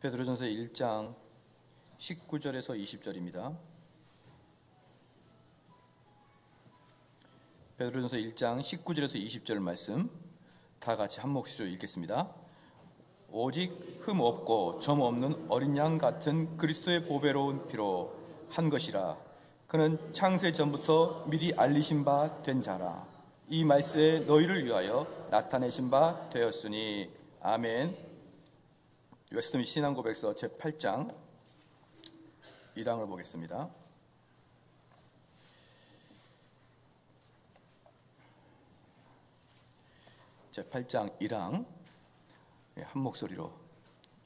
베드로전서 1장 19절에서 20절입니다. 베드로전서 1장 19절에서 20절 말씀 다 같이 한 목소리로 읽겠습니다. 오직 흠 없고 점 없는 어린 양 같은 그리스도의 보배로운 피로 한 것이라. 그는 창세 전부터 미리 알리신 바 된 자라. 이 말세에 너희를 위하여 나타내신 바 되었으니. 아멘. 웨스트민스터 신앙고백서 제8장 1항을 보겠습니다. 제8장 1항 한 목소리로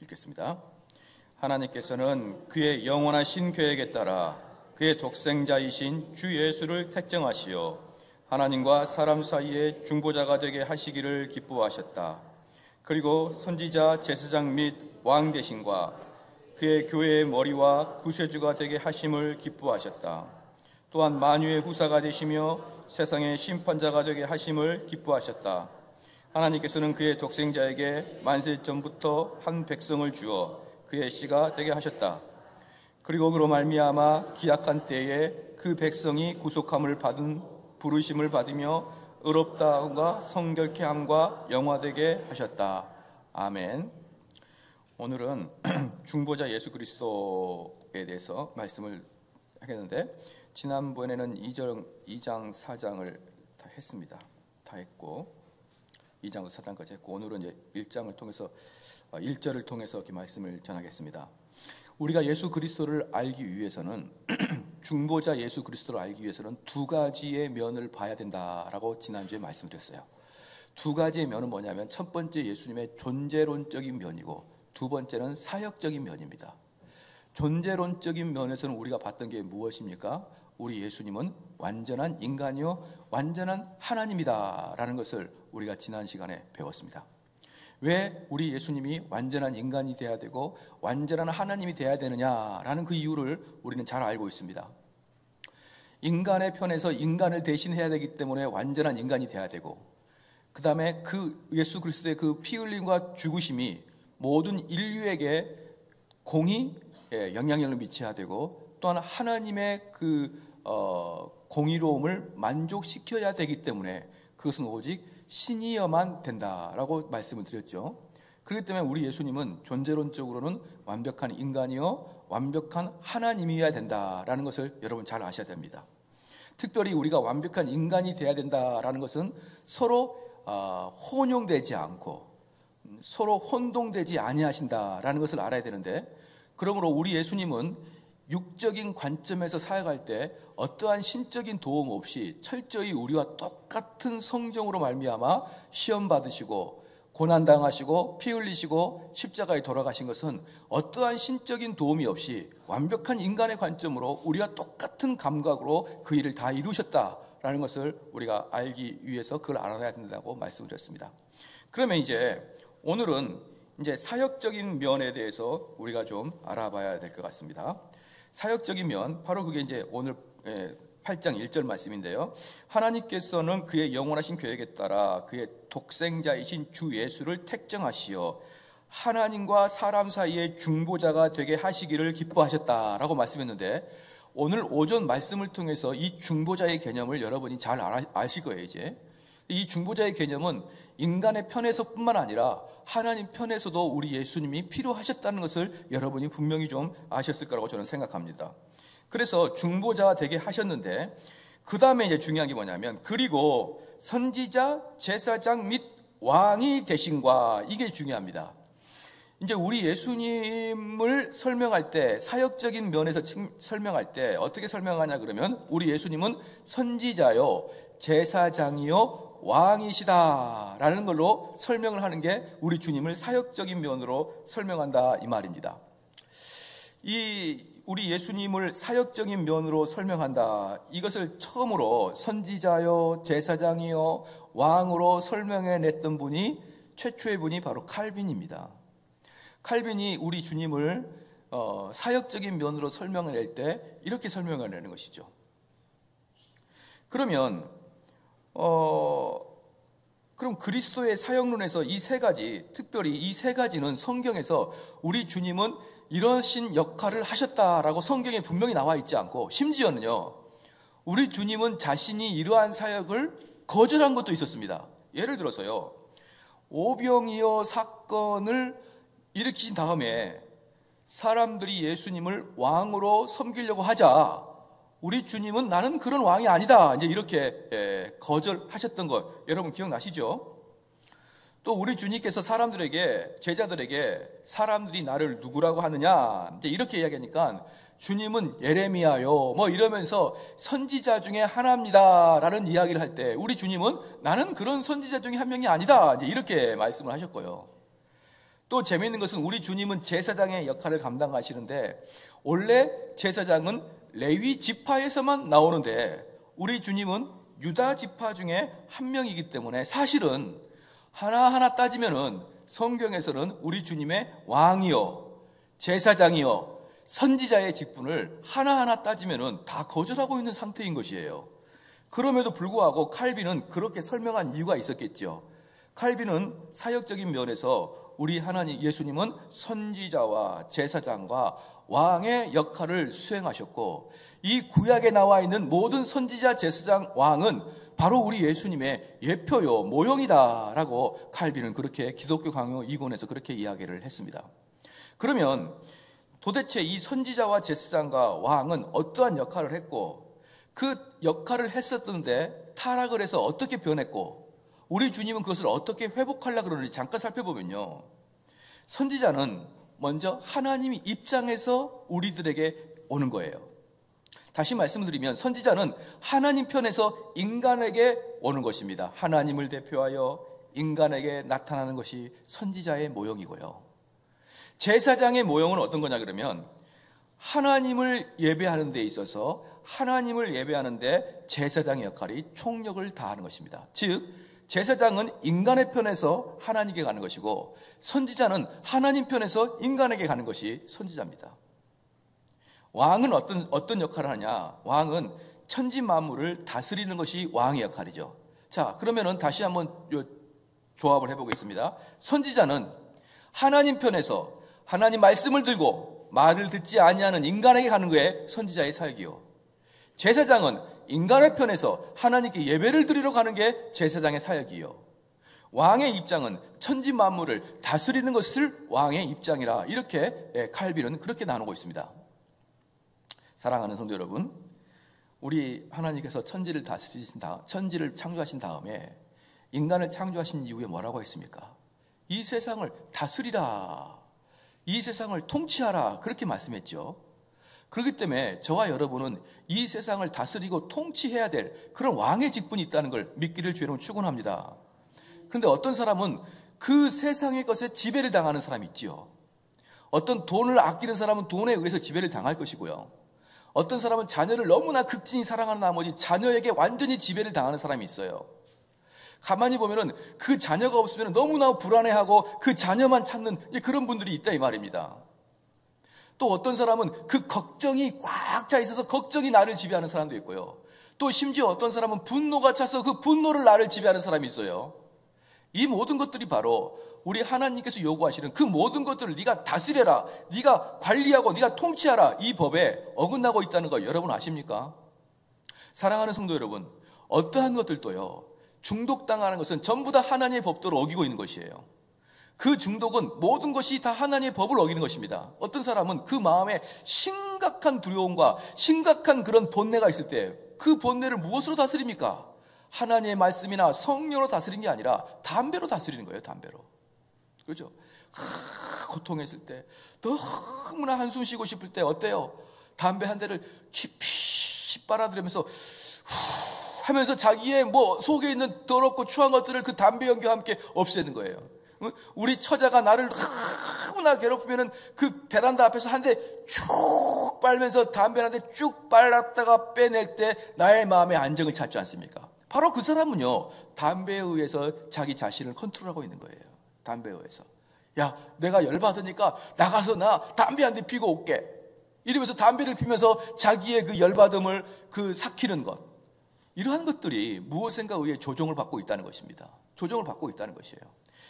읽겠습니다. 하나님께서는 그의 영원하신 계획에 따라 그의 독생자이신 주 예수를 택정하시어 하나님과 사람 사이의 중보자가 되게 하시기를 기뻐하셨다. 그리고 선지자 제사장 및 왕 대신과 그의 교회의 머리와 구세주가 되게 하심을 기뻐하셨다. 또한 만유의 후사가 되시며 세상의 심판자가 되게 하심을 기뻐하셨다. 하나님께서는 그의 독생자에게 만세 전부터 한 백성을 주어 그의 씨가 되게 하셨다. 그리고 그로 말미암아 기약한 때에 그 백성이 구속함을 받은 부르심을 받으며 의롭다함과 성결케 함과 영화되게 하셨다. 아멘. 오늘은 중보자 예수 그리스도에 대해서 말씀을 하겠는데, 지난번에는 2장 4장을 다 했습니다. 다 했고 2장부터 4장까지 했고, 오늘은 이제 1장을 통해서 1절을 통해서 이렇게 말씀을 전하겠습니다. 우리가 예수 그리스도를 알기 위해서는 중보자 예수 그리스도를 알기 위해서는 두 가지의 면을 봐야 된다라고 지난주에 말씀드렸어요. 두 가지의 면은 뭐냐면, 첫 번째 예수님의 존재론적인 면이고, 두 번째는 사역적인 면입니다. 존재론적인 면에서는 우리가 봤던 게 무엇입니까? 우리 예수님은 완전한 인간이요 완전한 하나님이다 라는 것을 우리가 지난 시간에 배웠습니다. 왜 우리 예수님이 완전한 인간이 돼야 되고 완전한 하나님이 돼야 되느냐라는 그 이유를 우리는 잘 알고 있습니다. 인간의 편에서 인간을 대신해야 되기 때문에 완전한 인간이 돼야 되고, 그 다음에 그 예수 그리스도의 그 피 흘림과 죽으심이 모든 인류에게 공의, 영향력을 미쳐야 되고, 또한 하나님의 그 공의로움을 만족시켜야 되기 때문에 그것은 오직 신이어만 된다라고 말씀을 드렸죠. 그렇기 때문에 우리 예수님은 존재론적으로는 완벽한 인간이요 완벽한 하나님이어야 된다라는 것을 여러분 잘 아셔야 됩니다. 특별히 우리가 완벽한 인간이 돼야 된다라는 것은 서로 혼용되지 않고 서로 혼동되지 아니하신다라는 것을 알아야 되는데, 그러므로 우리 예수님은 육적인 관점에서 사역할 때 어떠한 신적인 도움 없이 철저히 우리와 똑같은 성정으로 말미암아 시험 받으시고 고난당하시고 피 흘리시고 십자가에 돌아가신 것은 어떠한 신적인 도움이 없이 완벽한 인간의 관점으로 우리와 똑같은 감각으로 그 일을 다 이루셨다라는 것을 우리가 알기 위해서 그걸 알아야 된다고 말씀드렸습니다. 그러면 이제 오늘은 이제 사역적인 면에 대해서 우리가 좀 알아봐야 될 것 같습니다. 사역적인 면, 바로 그게 이제 오늘 8장 1절 말씀인데요. 하나님께서는 그의 영원하신 계획에 따라 그의 독생자이신 주 예수를 택정하시어 하나님과 사람 사이의 중보자가 되게 하시기를 기뻐하셨다라고 말씀했는데, 오늘 오전 말씀을 통해서 이 중보자의 개념을 여러분이 잘 아실 거예요. 이제 이 중보자의 개념은 인간의 편에서뿐만 아니라 하나님 편에서도 우리 예수님이 필요하셨다는 것을 여러분이 분명히 좀 아셨을 거라고 저는 생각합니다. 그래서 중보자가 되게 하셨는데, 그 다음에 이제 중요한 게 뭐냐면, 그리고 선지자, 제사장 및 왕이 되신과, 이게 중요합니다. 이제 우리 예수님을 설명할 때, 사역적인 면에서 설명할 때 어떻게 설명하냐 그러면, 우리 예수님은 선지자요, 제사장이요, 왕이시다라는 걸로 설명을 하는 게 우리 주님을 사역적인 면으로 설명한다 이 말입니다. 우리 예수님을 사역적인 면으로 설명한다, 이것을 처음으로 선지자요 제사장이요 왕으로 설명해냈던 분이, 최초의 분이 바로 칼빈입니다. 칼빈이 우리 주님을 사역적인 면으로 설명해낼 때 이렇게 설명해내는 것이죠. 그러면 그럼 그리스도의 사역론에서 이 세 가지, 특별히 이 세 가지는 성경에서 우리 주님은 이러신 역할을 하셨다라고 성경에 분명히 나와 있지 않고, 심지어는요, 우리 주님은 자신이 이러한 사역을 거절한 것도 있었습니다. 예를 들어서요, 오병이어 사건을 일으키신 다음에 사람들이 예수님을 왕으로 섬기려고 하자 우리 주님은 나는 그런 왕이 아니다, 이제 이렇게 거절하셨던 거 여러분 기억나시죠? 또 우리 주님께서 사람들에게, 제자들에게 사람들이 나를 누구라고 하느냐 이제 이렇게 이야기하니까 주님은 예레미야요 뭐 이러면서 선지자 중에 하나입니다 라는 이야기를 할 때 우리 주님은 나는 그런 선지자 중에 한 명이 아니다, 이제 이렇게 말씀을 하셨고요. 또 재미있는 것은 우리 주님은 제사장의 역할을 감당하시는데, 원래 제사장은 레위 지파에서만 나오는데 우리 주님은 유다 지파 중에 한 명이기 때문에 사실은 하나하나 따지면은 성경에서는 우리 주님의 왕이요, 제사장이요, 선지자의 직분을 하나하나 따지면은 다 거절하고 있는 상태인 것이에요. 그럼에도 불구하고 칼빈은 그렇게 설명한 이유가 있었겠죠. 칼빈은 사역적인 면에서 우리 하나님 예수님은 선지자와 제사장과 왕의 역할을 수행하셨고, 이 구약에 나와 있는 모든 선지자, 제사장, 왕은 바로 우리 예수님의 예표요, 모형이다라고 칼빈은 그렇게 기독교 강요 2권에서 그렇게 이야기를 했습니다. 그러면 도대체 이 선지자와 제사장과 왕은 어떠한 역할을 했고, 그 역할을 했었던데 타락을 해서 어떻게 변했고, 우리 주님은 그것을 어떻게 회복하려고 그러는지 잠깐 살펴보면요, 선지자는 먼저 하나님의 입장에서 우리들에게 오는 거예요. 다시 말씀드리면 선지자는 하나님 편에서 인간에게 오는 것입니다. 하나님을 대표하여 인간에게 나타나는 것이 선지자의 모형이고요. 제사장의 모형은 어떤 거냐 그러면, 하나님을 예배하는 데 있어서 하나님을 예배하는데 제사장의 역할이 총력을 다하는 것입니다. 즉 제사장은 인간의 편에서 하나님께 가는 것이고, 선지자는 하나님 편에서 인간에게 가는 것이 선지자입니다. 왕은 어떤 역할을 하냐? 왕은 천지 만물을 다스리는 것이 왕의 역할이죠. 자, 그러면은 다시 한번 조합을 해보겠습니다. 선지자는 하나님 편에서 하나님 말씀을 들고 말을 듣지 아니하는 인간에게 가는 게 선지자의 사역이요, 제사장은 인간의 편에서 하나님께 예배를 드리러 가는 게 제사장의 사역이요, 왕의 입장은 천지 만물을 다스리는 것을 왕의 입장이라, 이렇게 칼빈은 그렇게 나누고 있습니다. 사랑하는 성도 여러분, 우리 하나님께서 천지를 천지를 창조하신 다음에 인간을 창조하신 이후에 뭐라고 했습니까? 이 세상을 다스리라, 이 세상을 통치하라, 그렇게 말씀했죠. 그렇기 때문에 저와 여러분은 이 세상을 다스리고 통치해야 될 그런 왕의 직분이 있다는 걸 믿기를 주의 이름으로 축원합니다. 그런데 어떤 사람은 그 세상의 것에 지배를 당하는 사람이 있지요. 어떤 돈을 아끼는 사람은 돈에 의해서 지배를 당할 것이고요, 어떤 사람은 자녀를 너무나 극진히 사랑하는 나머지 자녀에게 완전히 지배를 당하는 사람이 있어요. 가만히 보면은 그 자녀가 없으면 너무나 불안해하고 그 자녀만 찾는 그런 분들이 있다 이 말입니다. 또 어떤 사람은 그 걱정이 꽉 차 있어서 걱정이 나를 지배하는 사람도 있고요, 또 심지어 어떤 사람은 분노가 차서 그 분노를 나를 지배하는 사람이 있어요. 이 모든 것들이 바로 우리 하나님께서 요구하시는 그 모든 것들을 네가 다스려라, 네가 관리하고 네가 통치하라, 이 법에 어긋나고 있다는 거 여러분 아십니까? 사랑하는 성도 여러분, 어떠한 것들도요, 중독당하는 것은 전부 다 하나님의 법도를 어기고 있는 것이에요. 그 중독은 모든 것이 다 하나님의 법을 어기는 것입니다. 어떤 사람은 그 마음에 심각한 두려움과 심각한 그런 본내가 있을 때 그 본내를 무엇으로 다스립니까? 하나님의 말씀이나 성령으로 다스리는 게 아니라 담배로 다스리는 거예요. 담배로. 그렇죠? 고통했을 때, 너무나 한숨 쉬고 싶을 때 어때요? 담배 한 대를 깊이 빨아들이면서 하면서 자기의 속에 있는 더럽고 추한 것들을 그 담배 연기와 함께 없애는 거예요. 우리 처자가 나를 너무나 괴롭히면은 그 베란다 앞에서 한 대 쭉 빨면서 담배 한 대 쭉 빨았다가 빼낼 때 나의 마음의 안정을 찾지 않습니까? 바로 그 사람은요, 담배에 의해서 자기 자신을 컨트롤하고 있는 거예요. 담배에 의해서. 야, 내가 열받으니까 나가서 나 담배 한 대 피고 올게, 이러면서 담배를 피면서 자기의 그 열받음을 삭히는 것, 이러한 것들이 무엇인가 의해 조종을 받고 있다는 것입니다. 조정을 받고 있다는 것이에요.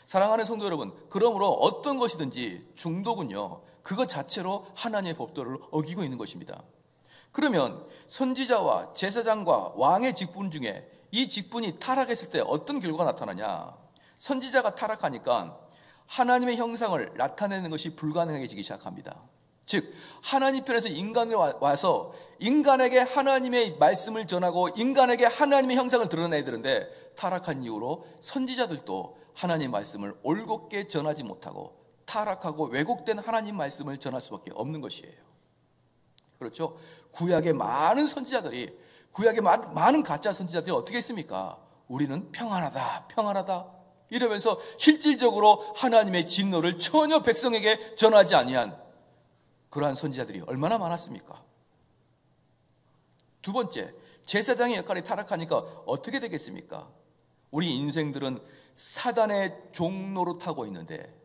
사랑하는 성도 여러분, 그러므로 어떤 것이든지 중독은요, 그것 자체로 하나님의 법도를 어기고 있는 것입니다. 그러면 선지자와 제사장과 왕의 직분 중에 이 직분이 타락했을 때 어떤 결과가 나타나냐? 선지자가 타락하니까 하나님의 형상을 나타내는 것이 불가능해지기 시작합니다. 즉 하나님 편에서 인간이 와서 인간에게 하나님의 말씀을 전하고 인간에게 하나님의 형상을 드러내야 되는데, 타락한 이후로 선지자들도 하나님의 말씀을 올곧게 전하지 못하고 타락하고 왜곡된 하나님 말씀을 전할 수밖에 없는 것이에요. 그렇죠? 구약의 많은 선지자들이, 구약의 많은 가짜 선지자들이 어떻게 했습니까? 우리는 평안하다, 평안하다 이러면서 실질적으로 하나님의 진노를 전혀 백성에게 전하지 아니한 그러한 선지자들이 얼마나 많았습니까? 두 번째, 제사장의 역할이 타락하니까 어떻게 되겠습니까? 우리 인생들은 사단의 종로로 타고 있는데,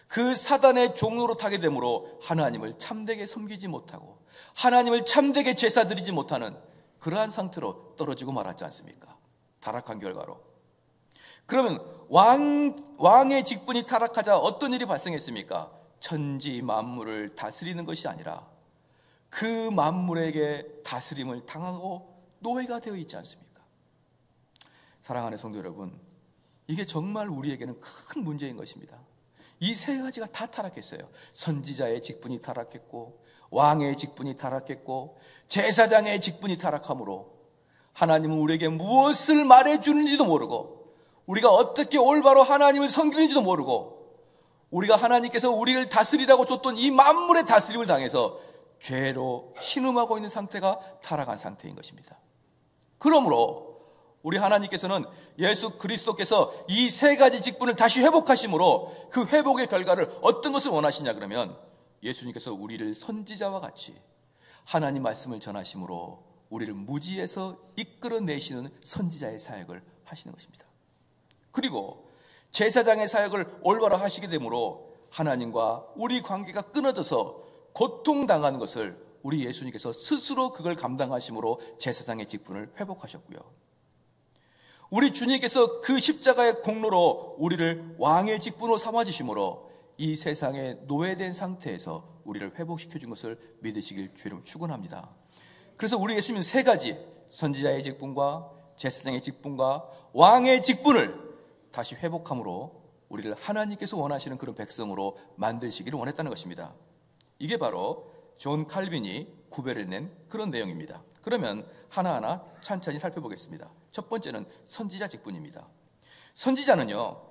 그 사단의 종로로 타게 되므로 하나님을 참되게 섬기지 못하고 하나님을 참되게 제사 드리지 못하는 그러한 상태로 떨어지고 말았지 않습니까? 타락한 결과로. 그러면 왕의 직분이 타락하자 어떤 일이 발생했습니까? 천지 만물을 다스리는 것이 아니라 그 만물에게 다스림을 당하고 노예가 되어 있지 않습니까? 사랑하는 성도 여러분, 이게 정말 우리에게는 큰 문제인 것입니다. 이 세 가지가 다 타락했어요. 선지자의 직분이 타락했고, 왕의 직분이 타락했고, 제사장의 직분이 타락하므로 하나님은 우리에게 무엇을 말해주는지도 모르고, 우리가 어떻게 올바로 하나님을 섬기는지도 모르고, 우리가 하나님께서 우리를 다스리라고 줬던 이 만물의 다스림을 당해서 죄로 신음하고 있는 상태가 타락한 상태인 것입니다. 그러므로 우리 하나님께서는 예수 그리스도께서 이 세 가지 직분을 다시 회복하심으로 그 회복의 결과를 어떤 것을 원하시냐 그러면, 예수님께서 우리를 선지자와 같이 하나님 말씀을 전하심으로 우리를 무지에서 이끌어내시는 선지자의 사역을 하시는 것입니다. 그리고 제사장의 사역을 올바로 하시게 되므로 하나님과 우리 관계가 끊어져서 고통당하는 것을 우리 예수님께서 스스로 그걸 감당하심으로 제사장의 직분을 회복하셨고요. 우리 주님께서 그 십자가의 공로로 우리를 왕의 직분으로 삼아주심으로 이 세상에 노예된 상태에서 우리를 회복시켜준 것을 믿으시길 주님 축원합니다. 그래서 우리 예수님은 세 가지, 선지자의 직분과 제사장의 직분과 왕의 직분을 다시 회복함으로 우리를 하나님께서 원하시는 그런 백성으로 만드시기를 원했다는 것입니다. 이게 바로 존 칼빈이 구별해낸 그런 내용입니다. 그러면 하나하나 찬찬히 살펴보겠습니다. 첫 번째는 선지자 직분입니다. 선지자는요,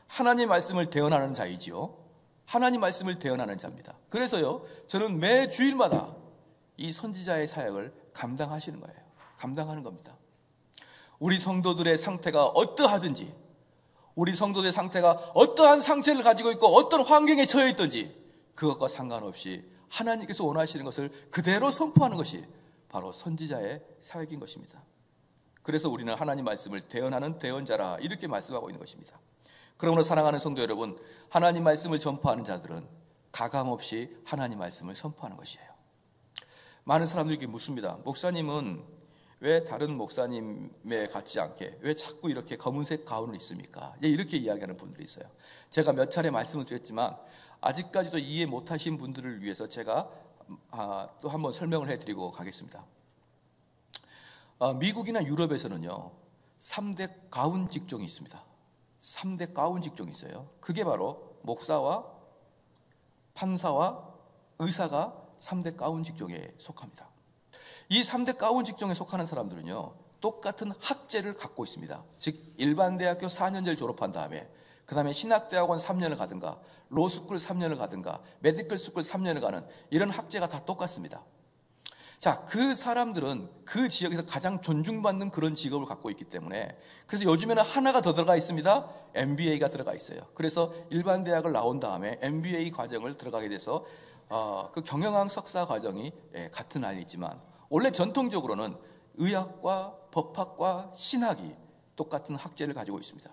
하나님 말씀을 대언하는 자이지요. 하나님 말씀을 대언하는 자입니다. 그래서요, 저는 매 주일마다 이 선지자의 사역을 감당하시는 거예요. 감당하는 겁니다. 우리 성도들의 상태가 어떠하든지, 우리 성도들의 상태가 어떠한 상태를 가지고 있고 어떤 환경에 처해 있든지 그것과 상관없이 하나님께서 원하시는 것을 그대로 선포하는 것이 바로 선지자의 사역인 것입니다. 그래서 우리는 하나님 말씀을 대언하는 대언자라 이렇게 말씀하고 있는 것입니다. 그러므로 사랑하는 성도 여러분, 하나님 말씀을 전파하는 자들은 가감없이 하나님 말씀을 선포하는 것이에요. 많은 사람들이 묻습니다. 목사님은 왜 다른 목사님에 같지 않게 왜 자꾸 이렇게 검은색 가운을 입습니까? 이렇게 이야기하는 분들이 있어요. 제가 몇 차례 말씀을 드렸지만 아직까지도 이해 못하신 분들을 위해서 제가 또 한번 설명을 해드리고 가겠습니다. 미국이나 유럽에서는요 3대 가운 직종이 있습니다. 3대 가운 직종이 있어요. 그게 바로 목사와 판사와 의사가 3대 가운 직종에 속합니다. 이 3대 가운 직종에 속하는 사람들은요 똑같은 학제를 갖고 있습니다. 즉 일반 대학교 4년제를 졸업한 다음에 그 다음에 신학대학원 3년을 가든가 로스쿨 3년을 가든가 메디컬 스쿨 3년을 가는 이런 학제가 다 똑같습니다. 자, 그 사람들은 그 지역에서 가장 존중받는 그런 직업을 갖고 있기 때문에, 그래서 요즘에는 하나가 더 들어가 있습니다. MBA가 들어가 있어요. 그래서 일반 대학을 나온 다음에 MBA 과정을 들어가게 돼서 그 경영학 석사 과정이 같은 안에 있지만 원래 전통적으로는 의학과 법학과 신학이 똑같은 학제를 가지고 있습니다.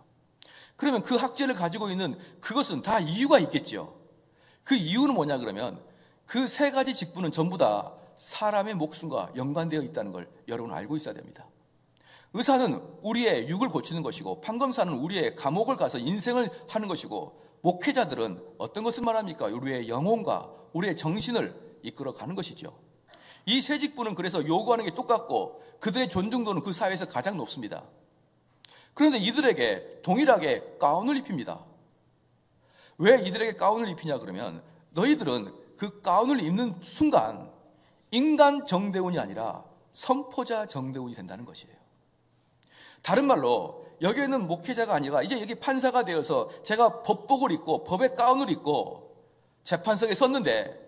그러면 그 학제를 가지고 있는 그것은 다 이유가 있겠죠. 그 이유는 뭐냐 그러면 그 세 가지 직분은 전부 다 사람의 목숨과 연관되어 있다는 걸 여러분 알고 있어야 됩니다. 의사는 우리의 육을 고치는 것이고 판검사는 우리의 감옥을 가서 인생을 하는 것이고 목회자들은 어떤 것을 말합니까? 우리의 영혼과 우리의 정신을 이끌어가는 것이죠. 이 세 직분은 그래서 요구하는 게 똑같고 그들의 존중도는 그 사회에서 가장 높습니다. 그런데 이들에게 동일하게 가운을 입힙니다. 왜 이들에게 가운을 입히냐 그러면 너희들은 그 가운을 입는 순간 인간 정대운이 아니라 선포자 정대운이 된다는 것이에요. 다른 말로 여기 있는 목회자가 아니라 이제 여기 판사가 되어서 제가 법복을 입고 법의 가운을 입고 재판석에 섰는데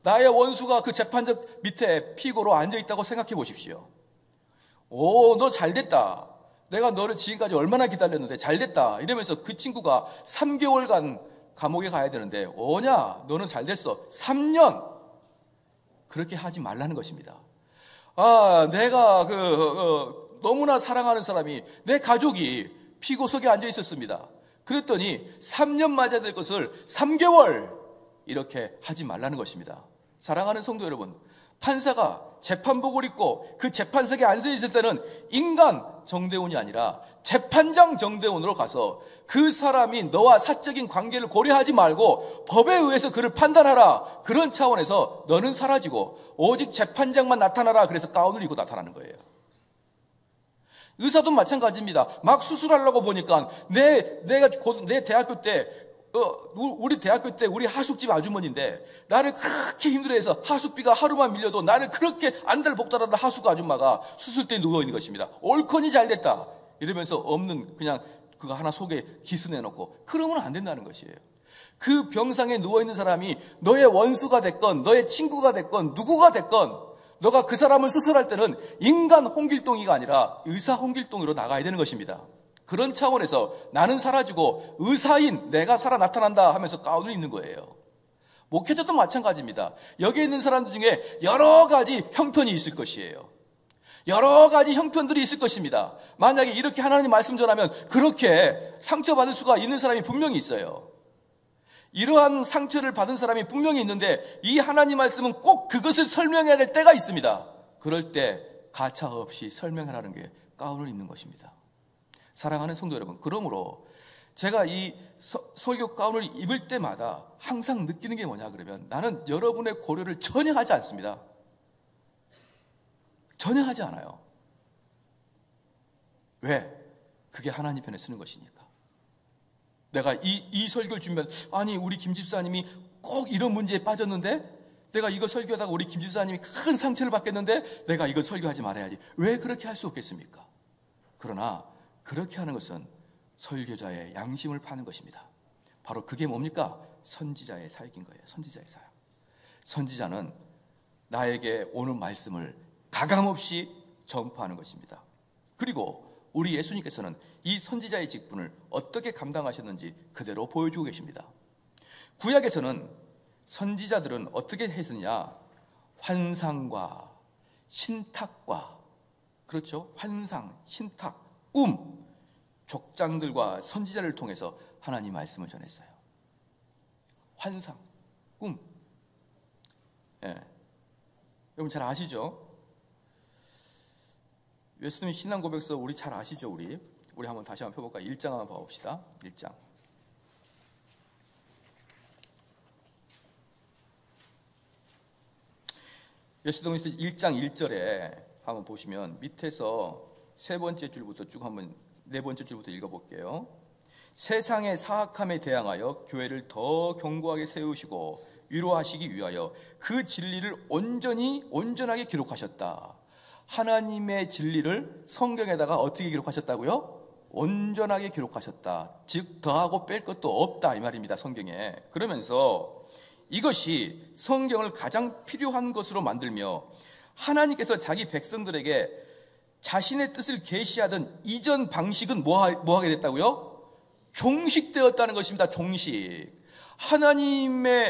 나의 원수가 그 재판석 밑에 피고로 앉아있다고 생각해 보십시오. 오, 너 잘됐다. 내가 너를 지금까지 얼마나 기다렸는데 잘됐다. 이러면서 그 친구가 3개월간 감옥에 가야 되는데 오냐? 너는 잘됐어. 3년. 그렇게 하지 말라는 것입니다. 내가 너무나 사랑하는 사람이 내 가족이 피고석에 앉아 있었습니다. 그랬더니 3년 맞아야 될 것을 3개월 이렇게 하지 말라는 것입니다. 사랑하는 성도 여러분, 판사가 재판복을 입고 그 재판석에 앉아 있을 때는 인간 정대운이 아니라 재판장 정대운으로 가서 그 사람이 너와 사적인 관계를 고려하지 말고 법에 의해서 그를 판단하라. 그런 차원에서 너는 사라지고 오직 재판장만 나타나라. 그래서 가운을 입고 나타나는 거예요. 의사도 마찬가지입니다. 막 수술하려고 보니까 내 대학교 때 우리 대학교 때 우리 하숙집 아주머니인데 나를 그렇게 힘들어해서 하숙비가 하루만 밀려도 나를 그렇게 안달복달하던 하숙 아줌마가 수술대에 누워있는 것입니다. 옳거니 잘됐다 이러면서 없는 그냥 그거 하나 속에 기스내놓고 그러면 안 된다는 것이에요. 그 병상에 누워있는 사람이 너의 원수가 됐건 너의 친구가 됐건 누구가 됐건 너가 그 사람을 수술할 때는 인간 홍길동이가 아니라 의사 홍길동으로 나가야 되는 것입니다. 그런 차원에서 나는 사라지고 의사인 내가 살아 나타난다 하면서 가운을 입는 거예요. 목회자도 마찬가지입니다. 여기 있는 사람들 중에 여러 가지 형편이 있을 것이에요. 여러 가지 형편들이 있을 것입니다. 만약에 이렇게 하나님 말씀 전하면 그렇게 상처받을 수가 있는 사람이 분명히 있어요. 이러한 상처를 받은 사람이 분명히 있는데 이 하나님 말씀은 꼭 그것을 설명해야 될 때가 있습니다. 그럴 때 가차 없이 설명하라는 게 가운을 입는 것입니다. 사랑하는 성도 여러분, 그러므로 제가 이 설교 가운을 입을 때마다 항상 느끼는 게 뭐냐 그러면 나는 여러분의 고려를 전혀 하지 않습니다. 전혀 하지 않아요. 왜? 그게 하나님 편에 쓰는 것이니까. 내가 이 설교를 주면 아니 우리 김 집사님이 꼭 이런 문제에 빠졌는데 내가 이거 설교하다가 우리 김 집사님이 큰 상처를 받겠는데 내가 이걸 설교하지 말아야지. 왜 그렇게 할 수 없겠습니까? 그러나 그렇게 하는 것은 설교자의 양심을 파는 것입니다. 바로 그게 뭡니까? 선지자의 사역인 거예요. 선지자의 사역. 선지자는 나에게 오는 말씀을 가감없이 전파하는 것입니다. 그리고 우리 예수님께서는 이 선지자의 직분을 어떻게 감당하셨는지 그대로 보여주고 계십니다. 구약에서는 선지자들은 어떻게 했느냐? 환상과 신탁과, 그렇죠? 환상, 신탁, 꿈, 족장들과 선지자를 통해서 하나님 말씀을 전했어요. 환상, 꿈. 예. 여러분 잘 아시죠? 예수님 신앙 고백서 우리 잘 아시죠? 우리 한번 다시 한번 펴볼까요? 1장 한번 봐봅시다. 1장. 예수님 1장 1절에 한번 보시면 밑에서 세 번째 줄부터 쭉 한번 네 번째 줄부터 읽어볼게요. 세상의 사악함에 대항하여 교회를 더 견고하게 세우시고 위로하시기 위하여 그 진리를 온전하게 기록하셨다. 하나님의 진리를 성경에다가 어떻게 기록하셨다고요? 온전하게 기록하셨다. 즉 더하고 뺄 것도 없다 이 말입니다. 성경에. 그러면서 이것이 성경을 가장 필요한 것으로 만들며 하나님께서 자기 백성들에게 자신의 뜻을 계시하던 이전 방식은 뭐하게 됐다고요? 종식되었다는 것입니다. 종식.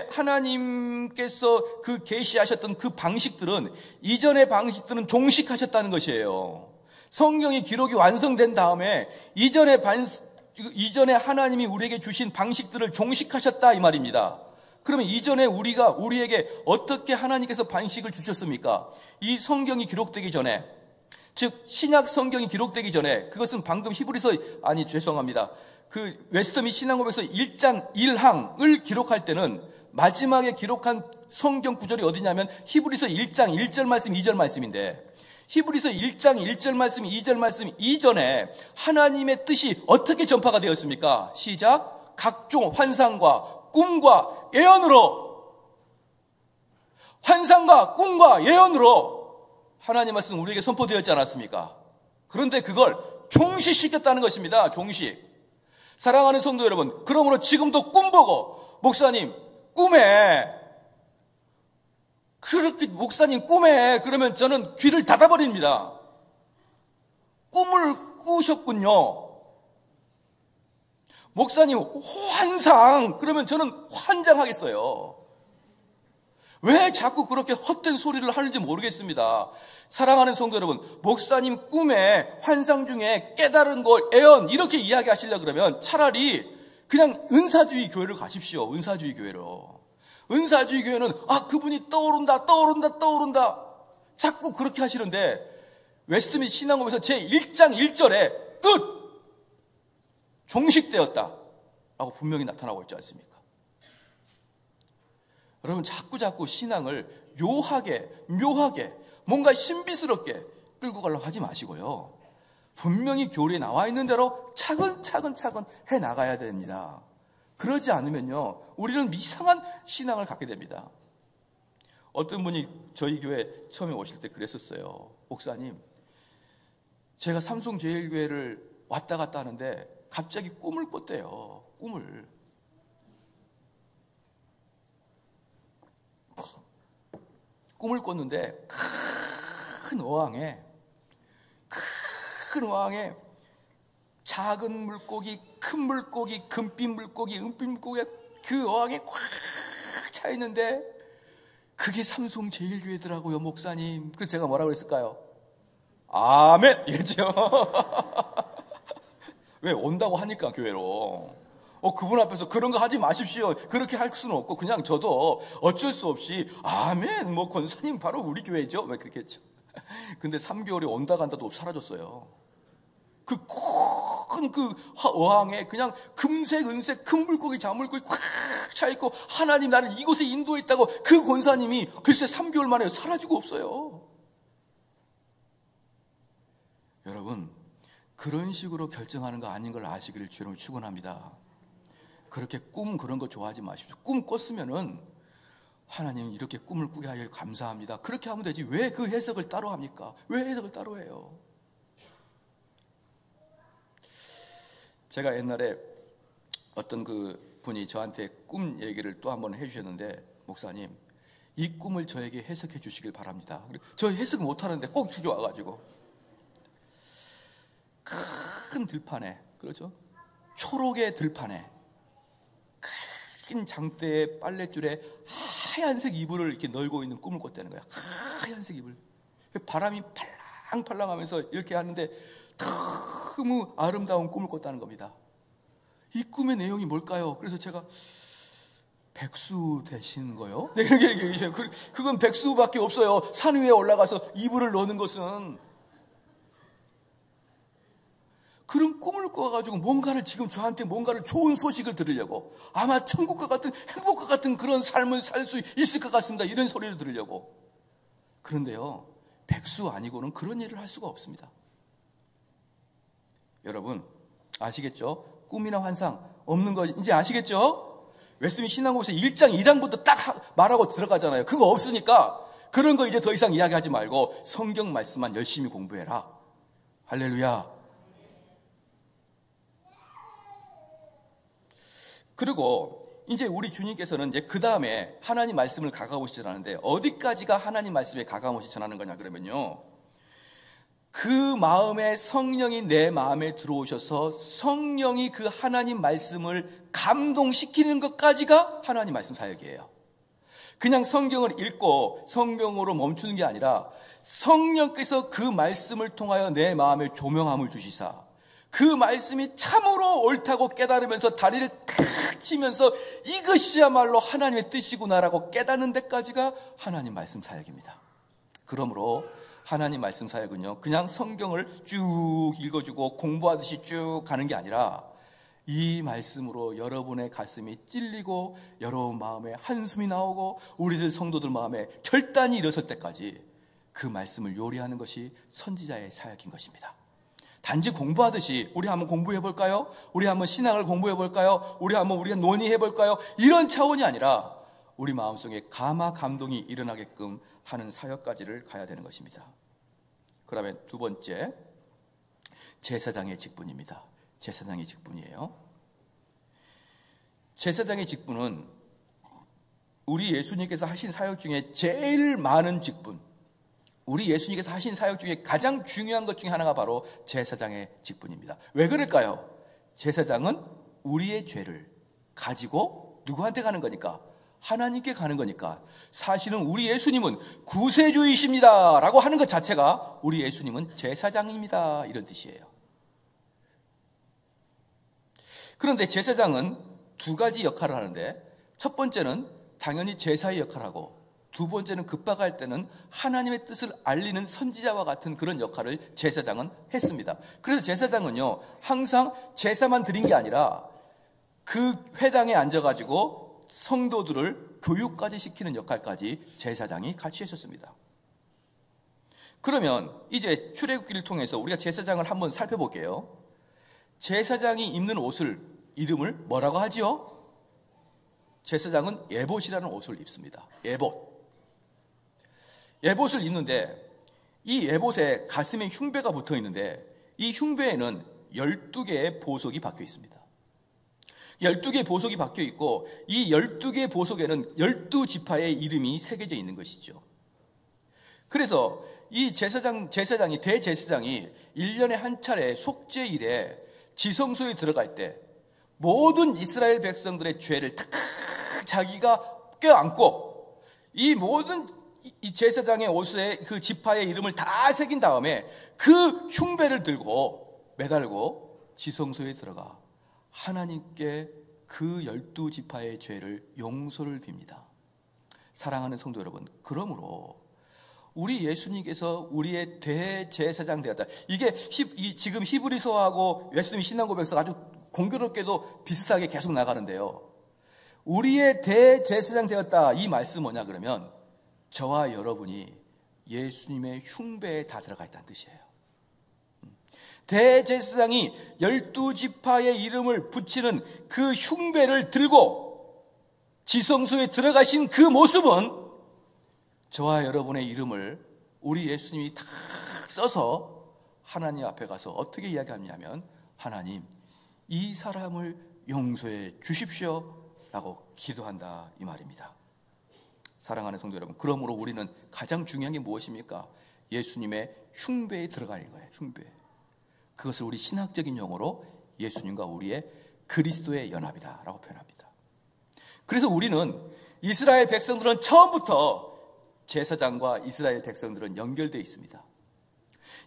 하나님께서 그 계시하셨던 그 방식들은 이전의 방식들은 종식하셨다는 것이에요. 성경이 기록이 완성된 다음에 이전에 하나님이 우리에게 주신 방식들을 종식하셨다 이 말입니다. 그러면 이전에 우리에게 어떻게 하나님께서 방식을 주셨습니까? 이 성경이 기록되기 전에 즉 신약 성경이 기록되기 전에, 그것은 방금 히브리서, 아니 죄송합니다, 그 웨스트민 신앙고백서 1장 1항을 기록할 때는 마지막에 기록한 성경 구절이 어디냐면 히브리서 1장 1절 말씀 2절 말씀인데, 히브리서 1장 1절 말씀 2절 말씀 이전에 하나님의 뜻이 어떻게 전파가 되었습니까? 시작. 각종 환상과 꿈과 예언으로, 환상과 꿈과 예언으로 하나님 말씀 우리에게 선포되었지 않았습니까? 그런데 그걸 종식시켰다는 것입니다. 종식. 사랑하는 성도 여러분, 그러므로 지금도 꿈 보고, 목사님 꿈에, 그렇게 목사님 꿈에, 그러면 저는 귀를 닫아버립니다. 꿈을 꾸셨군요. 목사님 환상, 그러면 저는 환장하겠어요. 왜 자꾸 그렇게 헛된 소리를 하는지 모르겠습니다. 사랑하는 성도 여러분, 목사님 꿈에, 환상 중에 깨달은 걸, 애언 이렇게 이야기하시려고 그러면 차라리 그냥 은사주의 교회를 가십시오. 은사주의 교회로. 은사주의 교회는 그분이 떠오른다 자꾸 그렇게 하시는데, 웨스트민 신앙고백서 제1장 1절에 끝! 종식되었다 라고 분명히 나타나고 있지 않습니까? 여러분, 자꾸 신앙을 묘하게 뭔가 신비스럽게 끌고 가려고 하지 마시고요, 분명히 교리에 나와 있는 대로 차근차근 해나가야 됩니다. 그러지 않으면요, 우리는 이상한 신앙을 갖게 됩니다. 어떤 분이 저희 교회 처음에 오실 때 그랬었어요. 목사님, 제가 삼성제일교회를 왔다 갔다 하는데 갑자기 꿈을 꿨대요. 꿈을 꿨는데 큰 어항에 작은 물고기, 큰 물고기, 금빛 물고기, 은빛 물고기가 그 어항에 꽉 차 있는데 그게 삼성제일교회더라고요, 목사님. 그래서 제가 뭐라고 그랬을까요? 아멘! 이랬죠. 왜? 온다고 하니까, 교회로. 그분 앞에서 그런 거 하지 마십시오, 그렇게 할 수는 없고, 그냥 저도 어쩔 수 없이 아멘, 권사님 바로 우리 교회죠, 왜 그렇게 했죠. 근데 3개월이 온다 간다도 사라졌어요. 그 어항에 그냥 금색, 은색, 큰 물고기, 자물고기 꽉 차있고, 하나님 나를 이곳에 인도했다고 그 권사님이 글쎄 3개월 만에 사라지고 없어요. 여러분, 그런 식으로 결정하는 거 아닌 걸 아시기를 주로 축원합니다. 그렇게 그런 거 좋아하지 마십시오. 꿈 꿨으면은 하나님 이렇게 꿈을 꾸게 하여 감사합니다, 그렇게 하면 되지, 왜 그 해석을 따로 합니까? 왜 해석을 따로 해요? 제가 옛날에 어떤 그 분이 저한테 꿈 얘기를 또 한번 해주셨는데, 목사님 이 꿈을 저에게 해석해 주시길 바랍니다. 저 해석 못하는데 꼭 이렇게 와가지고 큰 들판에, 그렇죠? 초록의 들판에 큰 장대의 빨랫줄에 하얀색 이불을 이렇게 널고 있는 꿈을 꿨다는 거야. 하얀색 이불. 바람이 팔랑팔랑하면서 이렇게 하는데 너무 아름다운 꿈을 꿨다는 겁니다. 이 꿈의 내용이 뭘까요? 그래서 제가 백수 되신 거요? 네, 이렇게 얘기해요. 그건 백수밖에 없어요. 산 위에 올라가서 이불을 넣는 것은. 그런 꿈을 꿔가지고 뭔가를, 지금 저한테 뭔가를 좋은 소식을 들으려고, 아마 천국과 같은, 행복과 같은 그런 삶을 살 수 있을 것 같습니다, 이런 소리를 들으려고. 그런데요, 백수 아니고는 그런 일을 할 수가 없습니다. 여러분 아시겠죠? 꿈이나 환상 없는 거 이제 아시겠죠? 웨스트민 신앙고백서 1장 1항부터 딱 말하고 들어가잖아요. 그거 없으니까 그런 거 이제 더 이상 이야기하지 말고 성경 말씀만 열심히 공부해라. 할렐루야. 그리고 이제 우리 주님께서는 이제 그 다음에 하나님 말씀을 가감없이 전하는데, 어디까지가 하나님 말씀에 가감없이 전하는 거냐 그러면요, 그 마음에 성령이 내 마음에 들어오셔서 성령이 그 하나님 말씀을 감동시키는 것까지가 하나님 말씀 사역이에요. 그냥 성경을 읽고 성경으로 멈추는 게 아니라 성령께서 그 말씀을 통하여 내 마음에 조명함을 주시사 그 말씀이 참으로 옳다고 깨달으면서 다리를 탁 치면서 이것이야말로 하나님의 뜻이구나라고 깨닫는 데까지가 하나님 말씀 사역입니다. 그러므로 하나님 말씀 사역은요, 그냥 성경을 쭉 읽어주고 공부하듯이 쭉 가는 게 아니라 이 말씀으로 여러분의 가슴이 찔리고 여러분 마음에 한숨이 나오고 우리들 성도들 마음에 결단이 일어설 때까지 그 말씀을 요리하는 것이 선지자의 사역인 것입니다. 단지 공부하듯이 우리 한번 공부해 볼까요? 우리 한번 신학을 공부해 볼까요? 우리가 논의해 볼까요? 이런 차원이 아니라 우리 마음속에 감화 감동이 일어나게끔 하는 사역까지를 가야 되는 것입니다. 그러면 두 번째, 제사장의 직분입니다. 제사장의 직분이에요. 제사장의 직분은 우리 예수님께서 하신 사역 중에 제일 많은 직분, 우리 예수님께서 하신 사역 중에 가장 중요한 것 중에 하나가 바로 제사장의 직분입니다. 왜 그럴까요? 제사장은 우리의 죄를 가지고 누구한테 가는 거니까? 하나님께 가는 거니까. 사실은 우리 예수님은 구세주이십니다 라고 하는 것 자체가 우리 예수님은 제사장입니다 이런 뜻이에요. 그런데 제사장은 두 가지 역할을 하는데, 첫 번째는 당연히 제사의 역할을 하고, 두 번째는 급박할 때는 하나님의 뜻을 알리는 선지자와 같은 그런 역할을 제사장은 했습니다. 그래서 제사장은요, 항상 제사만 드린 게 아니라 그 회당에 앉아가지고 성도들을 교육까지 시키는 역할까지 제사장이 같이 했었습니다. 그러면 이제 출애굽기를 통해서 우리가 제사장을 한번 살펴볼게요. 제사장이 입는 옷을, 이름을 뭐라고 하지요? 제사장은 예봇이라는 옷을 입습니다. 예봇을 입는데, 이 예봇에 가슴에 흉배가 붙어 있는데, 이 흉배에는 12개의 보석이 박혀 있습니다. 12개의 보석이 박혀 있고, 이 12개의 보석에는 12지파의 이름이 새겨져 있는 것이죠. 그래서 이 대제사장이 1년에 한 차례 속죄일에 지성소에 들어갈 때 모든 이스라엘 백성들의 죄를 다 자기가 껴안고, 이 모든 이 제사장의 옷에 그 지파의 이름을 다 새긴 다음에 그 흉배를 들고 매달고 지성소에 들어가 하나님께 그 12지파의 죄를 용서를 빕니다. 사랑하는 성도 여러분, 그러므로 우리 예수님께서 우리의 대제사장 되었다. 이게 지금 히브리서하고 웨스트민 신앙고백서 아주 공교롭게도 비슷하게 계속 나가는데요. 우리의 대제사장 되었다, 이 말씀 뭐냐 그러면 저와 여러분이 예수님의 흉배에 다 들어가 있다는 뜻이에요. 대제사장이 12지파의 이름을 붙이는 그 흉배를 들고 지성소에 들어가신 그 모습은 저와 여러분의 이름을 우리 예수님이 다 써서 하나님 앞에 가서 어떻게 이야기하냐면, 하나님, 이 사람을 용서해 주십시오 라고 기도한다, 이 말입니다. 사랑하는 성도 여러분, 그러므로 우리는 가장 중요한 게 무엇입니까? 예수님의 흉배에 들어가는 거예요. 흉배. 그것을 우리 신학적인 용어로 예수님과 우리의 그리스도의 연합이다 라고 표현합니다. 그래서 우리는, 이스라엘 백성들은 처음부터 제사장과 이스라엘 백성들은 연결되어 있습니다.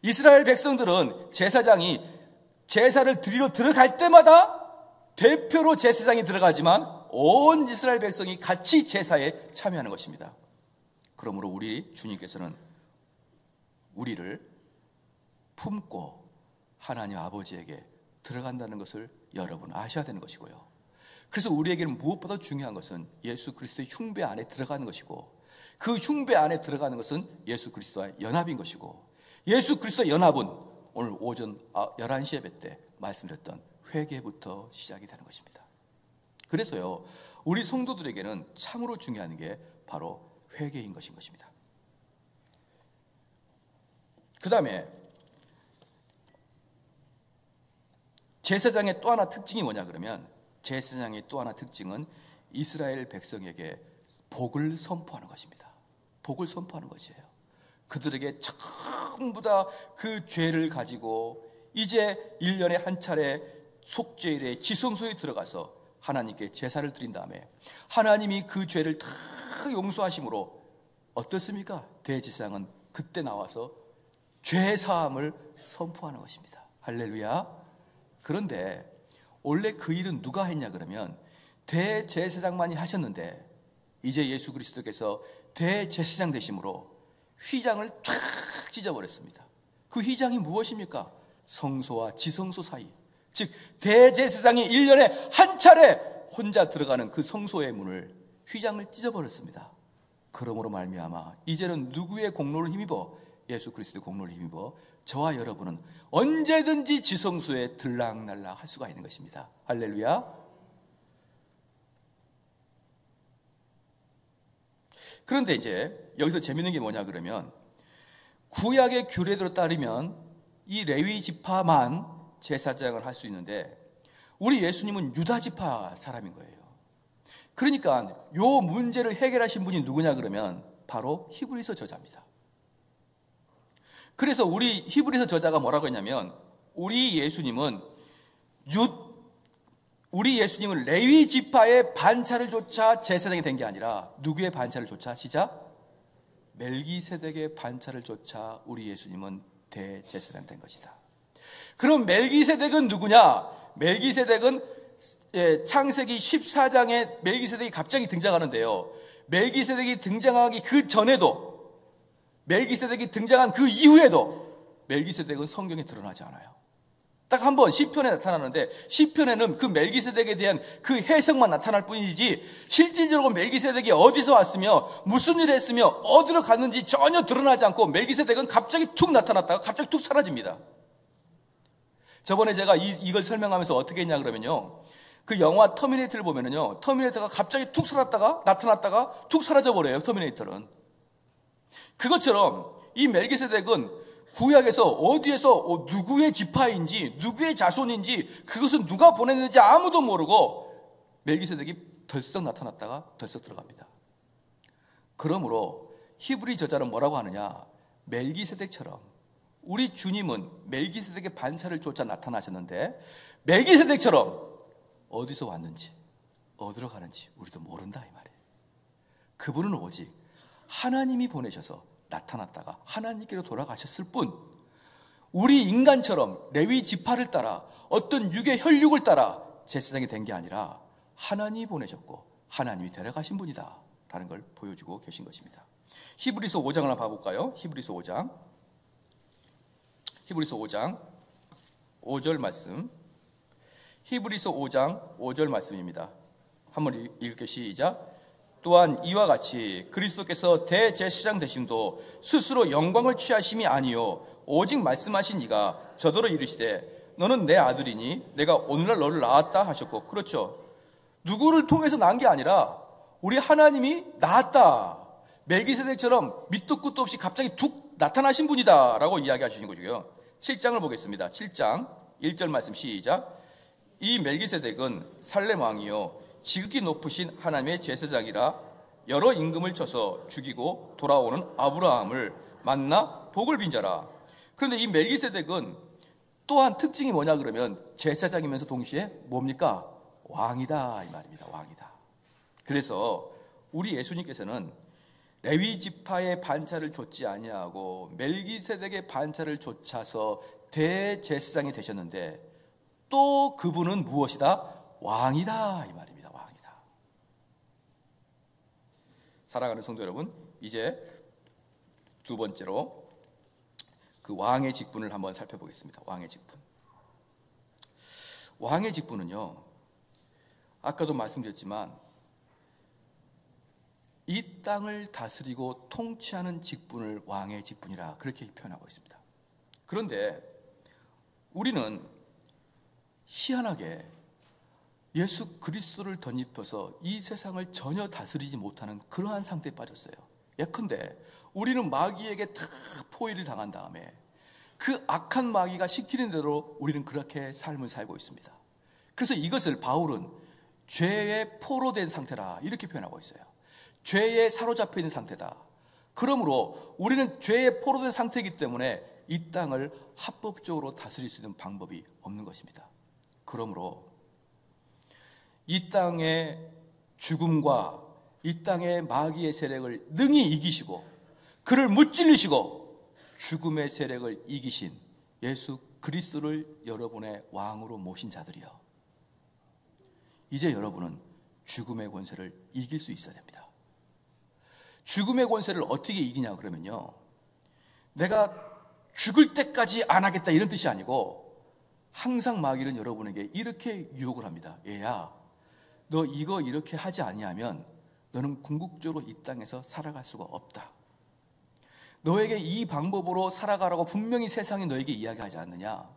이스라엘 백성들은 제사장이 제사를 드리러 들어갈 때마다 대표로 제사장이 들어가지만 온 이스라엘 백성이 같이 제사에 참여하는 것입니다. 그러므로 우리 주님께서는 우리를 품고 하나님 아버지에게 들어간다는 것을 여러분 아셔야 되는 것이고요. 그래서 우리에게는 무엇보다 중요한 것은 예수 그리스도의 흉배 안에 들어가는 것이고, 그 흉배 안에 들어가는 것은 예수 그리스도와의 연합인 것이고, 예수 그리스도의 연합은 오늘 오전 11시 예배 때 말씀드렸던 회개부터 시작이 되는 것입니다. 그래서요, 우리 성도들에게는 참으로 중요한 게 바로 회개인 것입니다. 그 다음에 제사장의 또 하나 특징이 뭐냐 그러면, 제사장의 또 하나 특징은 이스라엘 백성에게 복을 선포하는 것입니다. 복을 선포하는 것이에요. 그들에게 전부 다 그 죄를 가지고 이제 1년에 한 차례 속죄일에 지성소에 들어가서 하나님께 제사를 드린 다음에 하나님이 그 죄를 다 용서하심으로 어떻습니까? 대제사장은 그때 나와서 죄사함을 선포하는 것입니다. 할렐루야. 그런데 원래 그 일은 누가 했냐 그러면 대제사장만이 하셨는데, 이제 예수 그리스도께서 대제사장 되심으로 휘장을 쫙 찢어버렸습니다. 그 휘장이 무엇입니까? 성소와 지성소 사이, 즉 대제사장이 1년에 한 차례 혼자 들어가는 그 성소의 문을, 휘장을 찢어버렸습니다. 그러므로 말미암아 이제는 누구의 공로를 힘입어? 예수 그리스도의 공로를 힘입어 저와 여러분은 언제든지 지성소에 들락날락 할 수가 있는 것입니다. 할렐루야. 그런데 이제 여기서 재밌는 게 뭐냐 그러면, 구약의 규례대로 따르면 이 레위 지파만 제사장을 할 수 있는데 우리 예수님은 유다 지파 사람인 거예요. 그러니까 요 문제를 해결하신 분이 누구냐 그러면 바로 히브리서 저자입니다. 그래서 우리 히브리서 저자가 뭐라고 했냐면, 우리 예수님은 레위 지파의 반차를 조차 제사장이 된 게 아니라 누구의 반차를 조차? 시작. 멜기세덱의 반차를 조차 우리 예수님은 대제사장 된 것이다. 그럼 멜기세덱은 누구냐? 멜기세덱은 창세기 14장에 멜기세덱이 갑자기 등장하는데요, 멜기세덱이 등장하기 그 전에도, 멜기세덱이 등장한 그 이후에도 멜기세덱은 성경에 드러나지 않아요. 딱 한 번 시편에 나타나는데, 시편에는 그 멜기세덱에 대한 그 해석만 나타날 뿐이지 실질적으로 멜기세덱이 어디서 왔으며 무슨 일을 했으며 어디로 갔는지 전혀 드러나지 않고, 멜기세덱은 갑자기 툭 나타났다가 갑자기 툭 사라집니다. 저번에 제가 이걸 설명하면서 어떻게 했냐 그러면요, 그 영화 터미네이터를 보면은요, 터미네이터가 갑자기 툭 살았다가 나타났다가 툭 사라져 버려요. 터미네이터는. 그것처럼 이 멜기세덱은 구약에서 어디에서 누구의 지파인지 누구의 자손인지 그것은 누가 보냈는지 아무도 모르고 멜기세덱이 덜썩 나타났다가 덜썩 들어갑니다. 그러므로 히브리 저자는 뭐라고 하느냐, 멜기세덱처럼 우리 주님은 멜기세덱의 반차를 쫓아 나타나셨는데, 멜기세덱처럼 어디서 왔는지 어디로 가는지 우리도 모른다 이 말이에요. 그분은 오직 하나님이 보내셔서 나타났다가 하나님께로 돌아가셨을 뿐, 우리 인간처럼 레위 지파를 따라 어떤 육의 혈육을 따라 제사장이 된 게 아니라 하나님이 보내셨고 하나님이 데려가신 분이다 라는 걸 보여주고 계신 것입니다. 히브리서 5장을 한번 봐볼까요? 히브리서 5장 5절 말씀, 히브리서 5장 5절 말씀입니다. 한번 읽을게요. 시작. 또한 이와 같이 그리스도께서 대제사장 되심도 스스로 영광을 취하심이 아니요 오직 말씀하신 이가 저더러 이르시되 너는 내 아들이니 내가 오늘날 너를 낳았다 하셨고, 그렇죠, 누구를 통해서 낳은 게 아니라 우리 하나님이 낳았다, 멜기세덱처럼 밑도 끝도 없이 갑자기 툭 나타나신 분이다 라고 이야기하시는 거고요. 7장을 보겠습니다. 7장 1절 말씀 시작. 이 멜기세덱은 살렘 왕이요 지극히 높으신 하나님의 제사장이라 여러 임금을 쳐서 죽이고 돌아오는 아브라함을 만나 복을 빈 자라. 그런데 이 멜기세덱은 또한 특징이 뭐냐 그러면 제사장이면서 동시에 뭡니까? 왕이다 이 말입니다. 왕이다. 그래서 우리 예수님께서는 레위 지파의 반차를 좇지 아니하고 멜기세덱의 반차를 좇아서 대제사장이 되셨는데, 또 그분은 무엇이다? 왕이다 이 말입니다. 사랑하는 성도 여러분, 이제 두 번째로 그 왕의 직분을 한번 살펴보겠습니다. 왕의 직분. 왕의 직분은요, 아까도 말씀드렸지만 이 땅을 다스리고 통치하는 직분을 왕의 직분이라 그렇게 표현하고 있습니다. 그런데 우리는 희한하게 예수 그리스도를 덧입혀서 이 세상을 전혀 다스리지 못하는 그러한 상태에 빠졌어요. 예컨대 우리는 마귀에게 다 포위를 당한 다음에 그 악한 마귀가 시키는 대로 우리는 그렇게 삶을 살고 있습니다. 그래서 이것을 바울은 죄에 포로된 상태라 이렇게 표현하고 있어요. 죄에 사로잡혀 있는 상태다. 그러므로 우리는 죄에 포로된 상태이기 때문에 이 땅을 합법적으로 다스릴 수 있는 방법이 없는 것입니다. 그러므로 이 땅의 죽음과 이 땅의 마귀의 세력을 능히 이기시고 그를 무찔리시고 죽음의 세력을 이기신 예수 그리스도를 여러분의 왕으로 모신 자들이여, 이제 여러분은 죽음의 권세를 이길 수 있어야 됩니다. 죽음의 권세를 어떻게 이기냐 그러면요, 내가 죽을 때까지 안 하겠다 이런 뜻이 아니고 항상 마귀는 여러분에게 이렇게 유혹을 합니다. 얘야, 너 이거 이렇게 하지 아니하면 너는 궁극적으로 이 땅에서 살아갈 수가 없다. 너에게 이 방법으로 살아가라고 분명히 세상이 너에게 이야기하지 않느냐.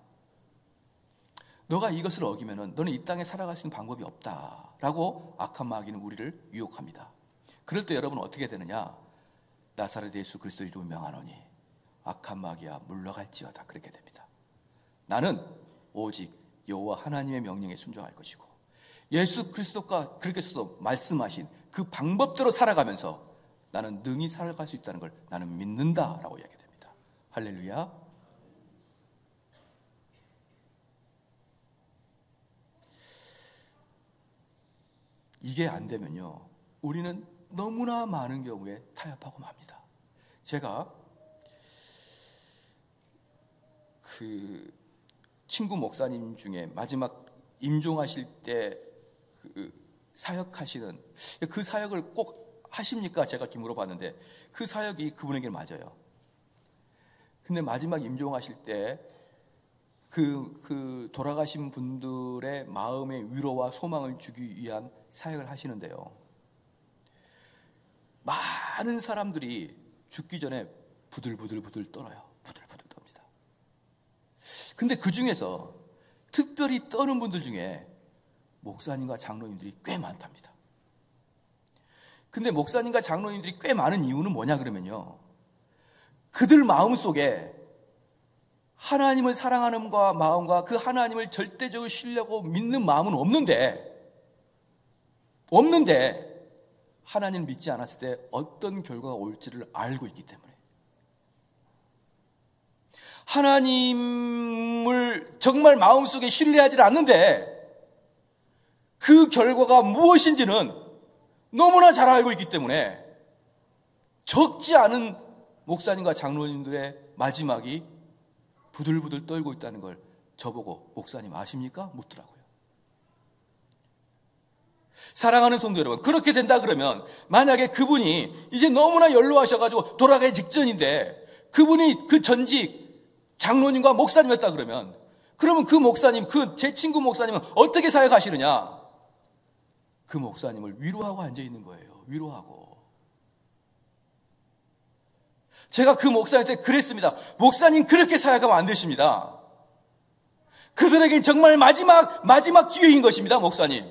너가 이것을 어기면 너는 이 땅에 살아갈 수 있는 방법이 없다라고 악한 마귀는 우리를 유혹합니다. 그럴 때 여러분은 어떻게 되느냐. 나사렛 예수 그리스도 이름으로 명하노니 악한 마귀야 물러갈지어다. 그렇게 됩니다. 나는 오직 여호와 하나님의 명령에 순종할 것이고 예수 그리스도가 그렇게서 말씀하신 그 방법대로 살아가면서 나는 능히 살아갈 수 있다는 걸 나는 믿는다라고 이야기됩니다. 할렐루야. 이게 안 되면요, 우리는 너무나 많은 경우에 타협하고 맙니다. 제가 그 친구 목사님 중에 마지막 임종하실 때 그 사역하시는 그 사역을 꼭 하십니까? 제가 물어봤는데 그 사역이 그분에게 맞아요. 근데 마지막 임종하실 때 그 돌아가신 분들의 마음의 위로와 소망을 주기 위한 사역을 하시는데요, 많은 사람들이 죽기 전에 부들부들 떨어요. 부들부들 떱니다. 근데 그 중에서 특별히 떠는 분들 중에 목사님과 장로님들이 꽤 많답니다. 근데 목사님과 장로님들이 꽤 많은 이유는 뭐냐 그러면요, 그들 마음속에 하나님을 사랑하는 마음과 그 하나님을 절대적으로 신뢰하고 믿는 마음은 없는데 하나님을 믿지 않았을 때 어떤 결과가 올지를 알고 있기 때문에, 하나님을 정말 마음속에 신뢰하지 않는데 그 결과가 무엇인지는 너무나 잘 알고 있기 때문에 적지 않은 목사님과 장로님들의 마지막이 부들부들 떨고 있다는 걸 저보고 목사님 아십니까? 묻더라고요. 사랑하는 성도 여러분, 그렇게 된다 그러면 만약에 그분이 이제 너무나 연로하셔가지고 돌아가기 직전인데 그분이 그 전직 장로님과 목사님이었다 그러면 그 목사님, 제 친구 목사님은 어떻게 사역하시느냐? 그 목사님을 위로하고 앉아있는 거예요. 위로하고. 제가 그 목사님한테 그랬습니다. 목사님 그렇게 사역하면 안 되십니다. 그들에게 정말 마지막 기회인 것입니다. 목사님,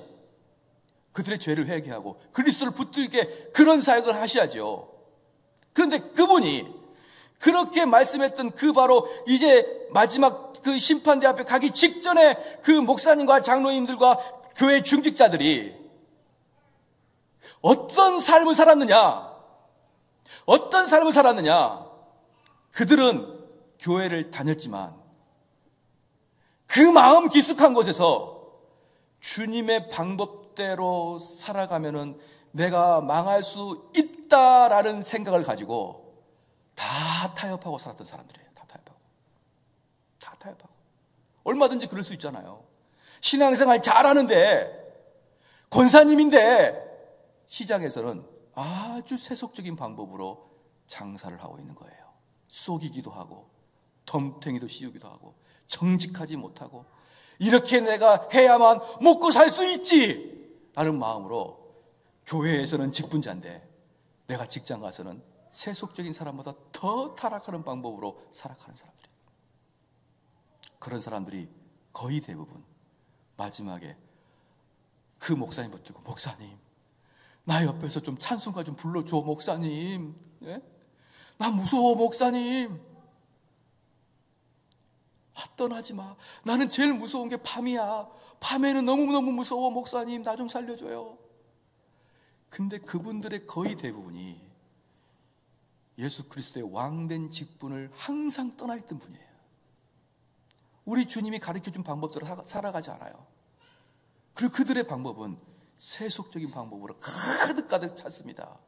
그들의 죄를 회개하고 그리스도를 붙들게 그런 사역을 하셔야죠. 그런데 그분이 그렇게 말씀했던 그 바로 이제 마지막 그 심판대 앞에 가기 직전에 그 목사님과 장로님들과 교회 중직자들이 어떤 삶을 살았느냐? 그들은 교회를 다녔지만 그 마음 깊숙한 곳에서 주님의 방법대로 살아가면은 내가 망할 수 있다라는 생각을 가지고 다 타협하고 살았던 사람들이에요. 다 타협하고. 얼마든지 그럴 수 있잖아요. 신앙생활 잘하는데, 권사님인데 시장에서는 아주 세속적인 방법으로 장사를 하고 있는 거예요. 속이기도 하고 덤탱이도 씌우기도 하고 정직하지 못하고 이렇게 내가 해야만 먹고 살 수 있지 라는 마음으로 교회에서는 직분자인데 내가 직장 가서는 세속적인 사람보다 더 타락하는 방법으로 살아가는 사람들이에요. 그런 사람들이 거의 대부분 마지막에 그 목사님 붙들고, 목사님 나 옆에서 좀 찬송가 좀 불러줘 목사님. 예? 나 무서워 목사님. 떠나지 마. 나는 제일 무서운 게 밤이야. 밤에는 너무너무 무서워 목사님. 나 좀 살려줘요. 근데 그분들의 거의 대부분이 예수 그리스도의 왕된 직분을 항상 떠나 있던 분이에요. 우리 주님이 가르쳐준 방법대로 살아가지 않아요. 그리고 그들의 방법은 세속적인 방법으로 가득 찼습니다.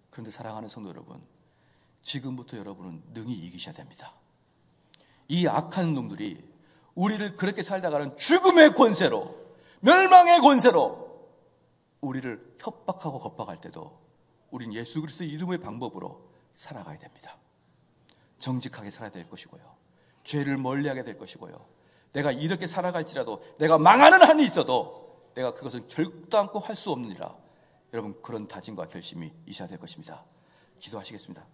그런데 사랑하는 성도 여러분, 지금부터 여러분은 능히 이기셔야 됩니다. 이 악한 놈들이 우리를 그렇게 살다가는 죽음의 권세로, 멸망의 권세로 우리를 협박하고 겁박할 때도 우린 예수 그리스도의 이름의 방법으로 살아가야 됩니다. 정직하게 살아야 될 것이고요, 죄를 멀리하게 될 것이고요, 내가 이렇게 살아갈지라도 내가 망하는 한이 있어도 내가 그것은 결단코 할 수 없느니라. 여러분, 그런 다짐과 결심이 있어야 될 것입니다. 기도하시겠습니다.